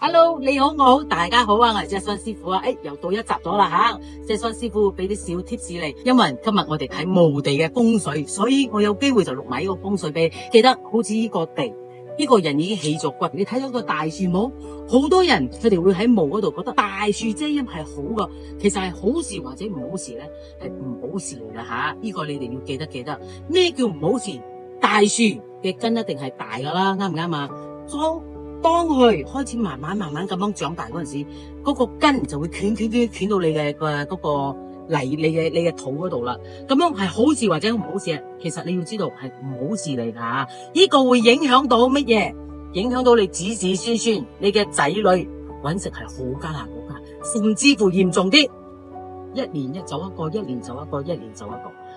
Hello，你好，我好，大家好啊！我係謝信師傅啊，又到一集咗啦吓。謝信師傅俾啲小貼士你，因為今日我哋睇墓地嘅風水，所以我有機會就錄埋呢個風水俾你。記得好似呢個地，呢個人已經起咗骨，你睇到個大樹冇？好多人佢哋會喺墓嗰度覺得大樹遮陰係好噶，其實係好事或者唔好事咧，係唔好事嚟噶吓。呢個你哋要記得。咩叫唔好事？大樹嘅根一定係大噶啦，啱唔啱啊？當佢開始慢慢咁樣長大嗰陣時，嗰個根就會捲到你嘅嗰個泥，你嘅土嗰度啦。咁樣係好事或者唔好事啊？其實你要知道係唔好事嚟噶。呢個會影響到乜嘢？影響到你子孫，你嘅仔女搵食係好艱難，甚至乎嚴重啲，一年走一個，一年走一個。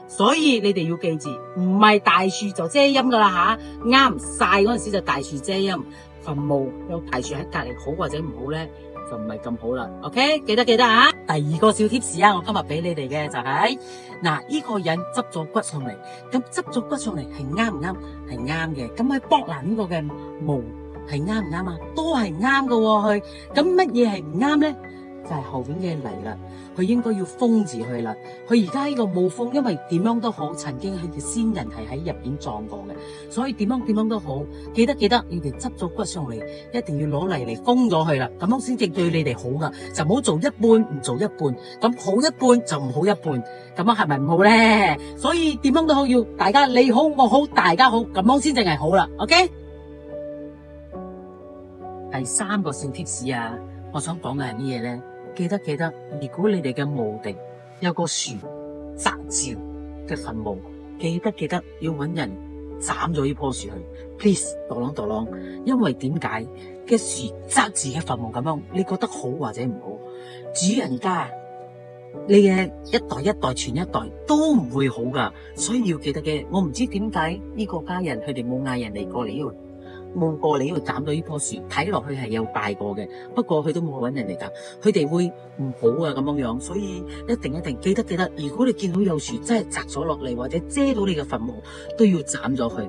所以你哋要記住，唔係大樹就遮陰噶啦吓，啱晒嗰陣時就大樹遮陰。墳墓有大樹喺隔籬好或者唔好咧，就唔係咁好啦。OK， 記得啊！第二個小貼士啊，我今日俾你哋嘅就係呢個人執咗骨上嚟，咁執咗骨上嚟係啱唔啱？係啱嘅。咁去博蘭呢個嘅墓係啱唔啱啊？都係啱嘅喎。咁乜嘢係唔啱咧？就係後邊嘅泥啦，佢應該要封住佢啦。佢而家呢個冇封，因為點樣都好，曾經係先人係喺入邊葬過嘅，所以點樣都好，記得，你哋執咗骨上嚟，一定要攞泥嚟封咗佢啦，咁樣先至對你哋好噶，就唔好做一半唔做一半，咁好一半就唔好一半，咁樣係咪唔好咧？所以點樣都好，要大家你好我好大家好，咁樣先正係好啦。OK， 第三個小貼士啊，我想講嘅係乜嘢咧？記得，如果你哋嘅墓地有個樹擲照嘅墳墓，記得要搵人斬咗呢棵樹去 ，please， 度啷，因為點解嘅樹擲住嘅墳墓咁樣，你覺得好或者唔好？主人家你嘅一代傳一代都唔會好噶，所以要記得嘅。我唔知點解呢個家人佢哋冇嗌人嚟過嚟呢度。冇過嚟呢度斬到呢棵樹，睇落去係有大個嘅，不過佢都冇搵人嚟斬，佢哋會唔好啊咁樣，所以一定記得，如果你見到有樹真係摘咗落嚟或者遮到你嘅墳墓，都要斬咗佢。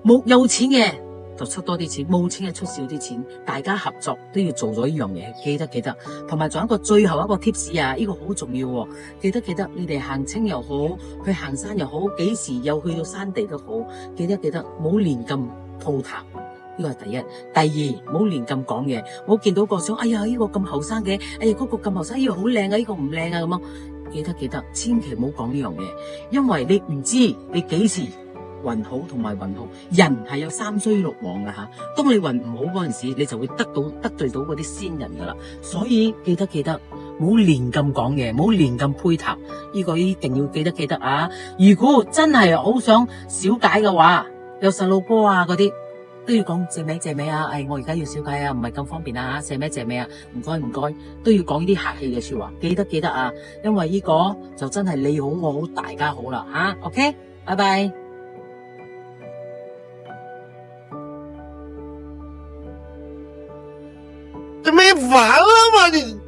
冇有錢嘅就出多啲錢，冇錢嘅出少啲錢，大家合作都要做咗呢樣嘢，記得。同埋仲有一個最後一個 tips 啊，呢個好重要喎，記得，你哋行清又好，去行山又好，幾時又去到山地都好，記得，冇亂咁吐痰。呢個係第一，第二，唔好亂咁講嘢。我見到個相，哎呀呢個咁後生嘅，哎呀嗰個咁後生，呢個好靚啊，呢個唔靚啊咁樣。記得，千祈唔好講呢樣嘢，因為你唔知你幾時運好同埋運好。人係有三衰六旺噶吓，當你運唔好嗰陣時，你就會得罪到嗰啲先人噶啦。所以記得，唔好亂咁講嘢，唔好亂咁配搭。呢個一定要記得啊！如果真係好想小解嘅話，有細路哥啊嗰啲。都要講謝尾啊！我而家要小解啊，唔係咁方便啊！謝尾啊，唔該，都要講呢啲客氣嘅說話。記得啊，因為呢個就真係你好我好大家好啦吓。OK， 拜拜。做咩玩啊嘛你？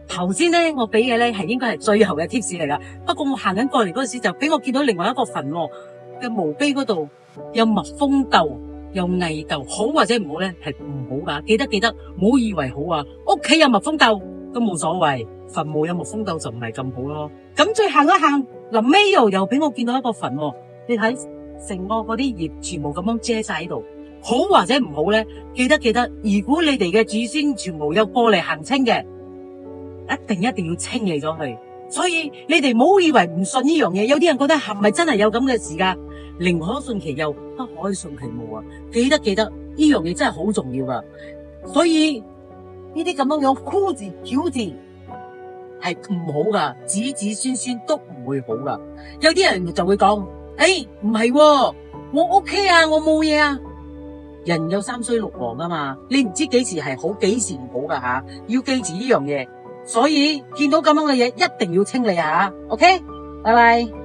頭先咧，我俾嘅咧係應該係最後嘅 tips 嚟噶。不過我行緊過嚟嗰陣時，就俾我見到另外一個墳嘅墓碑嗰度。有蜜蜂竇，有蟻竇，好或者唔好咧，係唔好噶。記得，唔好以為好啊。屋企有蜜蜂竇都冇所謂，墳墓有蜜蜂竇就唔係咁好咯。咁再行一行，臨尾又俾我見到一個墳，你睇成個嗰啲葉全部咁樣遮晒喺度，好或者唔好咧？記得，如果你哋嘅祖先全部有過嚟行清嘅，一定要清理咗佢。所以你哋唔好以為唔信呢樣嘢，有啲人覺得係咪真係有咁嘅事噶？寧可信其有，不可信其無啊！記得呢樣嘢真係好重要噶。所以呢啲咁樣樣箍字矯字係唔好噶，子孫都唔會好噶。有啲人就會講：唔係，我 OK 啊，我冇嘢啊。人有三衰六旺噶嘛，你唔知幾時係好，幾時唔好噶吓，要記住呢樣嘢。所以見到咁樣嘅嘢，一定要清理下。OK， 拜拜。